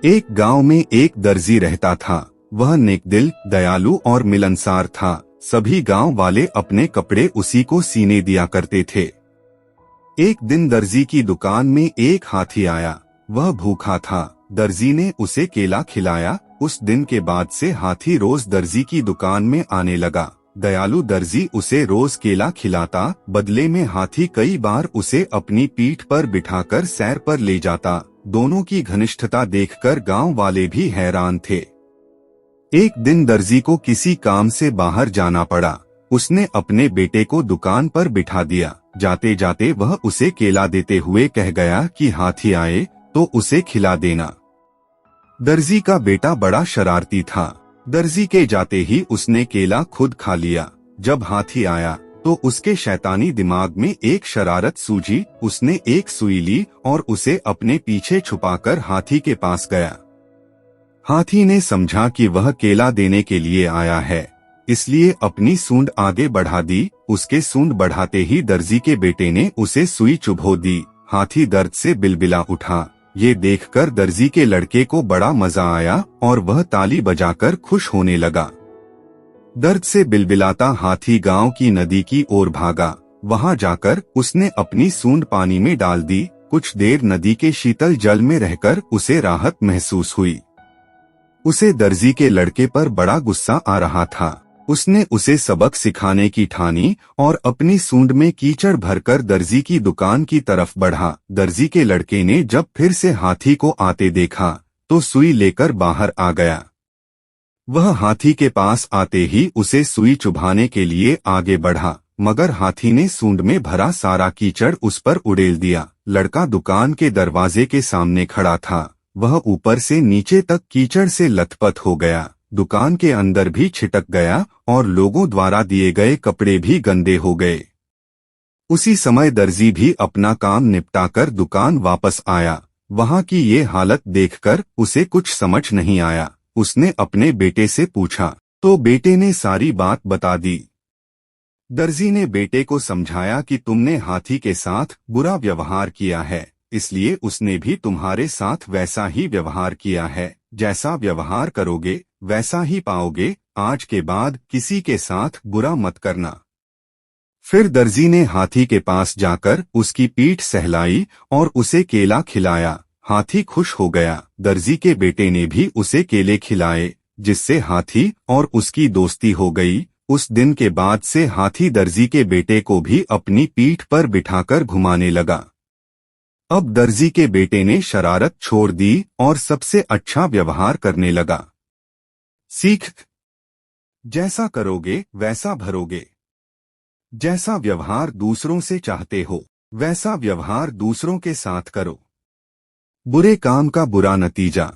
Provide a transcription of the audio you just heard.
एक गांव में एक दर्जी रहता था। वह नेकदिल, दयालु और मिलनसार था। सभी गांव वाले अपने कपड़े उसी को सीने दिया करते थे। एक दिन दर्जी की दुकान में एक हाथी आया। वह भूखा था। दर्जी ने उसे केला खिलाया। उस दिन के बाद से हाथी रोज दर्जी की दुकान में आने लगा। दयालु दर्जी उसे रोज केला खिलाता, बदले में हाथी कई बार उसे अपनी पीठ पर बिठाकर सैर पर ले जाता। दोनों की घनिष्ठता देखकर गांव वाले भी हैरान थे। एक दिन दर्जी को किसी काम से बाहर जाना पड़ा। उसने अपने बेटे को दुकान पर बिठा दिया। जाते जाते वह उसे केला देते हुए कह गया कि हाथी आए तो उसे खिला देना। दर्जी का बेटा बड़ा शरारती था। दर्जी के जाते ही उसने केला खुद खा लिया। जब हाथी आया तो उसके शैतानी दिमाग में एक शरारत सूझी। उसने एक सुई ली और उसे अपने पीछे छुपाकर हाथी के पास गया। हाथी ने समझा कि वह केला देने के लिए आया है, इसलिए अपनी सूंड आगे बढ़ा दी। उसके सूंड बढ़ाते ही दर्जी के बेटे ने उसे सुई चुभो दी। हाथी दर्द से बिलबिला उठा। ये देखकर दर्जी के लड़के को बड़ा मजा आया और वह ताली बजाकर खुश होने लगा। दर्द से बिलबिलाता हाथी गांव की नदी की ओर भागा। वहां जाकर उसने अपनी सूंड पानी में डाल दी। कुछ देर नदी के शीतल जल में रहकर उसे राहत महसूस हुई। उसे दर्जी के लड़के पर बड़ा गुस्सा आ रहा था। उसने उसे सबक सिखाने की ठानी और अपनी सूंड में कीचड़ भरकर दर्जी की दुकान की तरफ बढ़ा। दर्जी के लड़के ने जब फिर से हाथी को आते देखा तो सुई लेकर बाहर आ गया। वह हाथी के पास आते ही उसे सुई चुभाने के लिए आगे बढ़ा, मगर हाथी ने सूंड में भरा सारा कीचड़ उस पर उड़ेल दिया। लड़का दुकान के दरवाजे के सामने खड़ा था। वह ऊपर से नीचे तक कीचड़ से लथपथ हो गया। दुकान के अंदर भी छिटक गया और लोगों द्वारा दिए गए कपड़े भी गंदे हो गए। उसी समय दर्जी भी अपना काम निपटाकर दुकान वापस आया। वहां की ये हालत देखकर उसे कुछ समझ नहीं आया। उसने अपने बेटे से पूछा तो बेटे ने सारी बात बता दी। दर्जी ने बेटे को समझाया कि तुमने हाथी के साथ बुरा व्यवहार किया है, इसलिए उसने भी तुम्हारे साथ वैसा ही व्यवहार किया है। जैसा व्यवहार करोगे वैसा ही पाओगे। आज के बाद किसी के साथ बुरा मत करना। फिर दर्जी ने हाथी के पास जाकर उसकी पीठ सहलाई और उसे केला खिलाया। हाथी खुश हो गया। दर्जी के बेटे ने भी उसे केले खिलाए, जिससे हाथी और उसकी दोस्ती हो गई। उस दिन के बाद से हाथी दर्जी के बेटे को भी अपनी पीठ पर बिठाकर घुमाने लगा। अब दर्जी के बेटे ने शरारत छोड़ दी और सबसे अच्छा व्यवहार करने लगा। सीख, जैसा करोगे वैसा भरोगे। जैसा व्यवहार दूसरों से चाहते हो वैसा व्यवहार दूसरों के साथ करो। बुरे काम का बुरा नतीजा।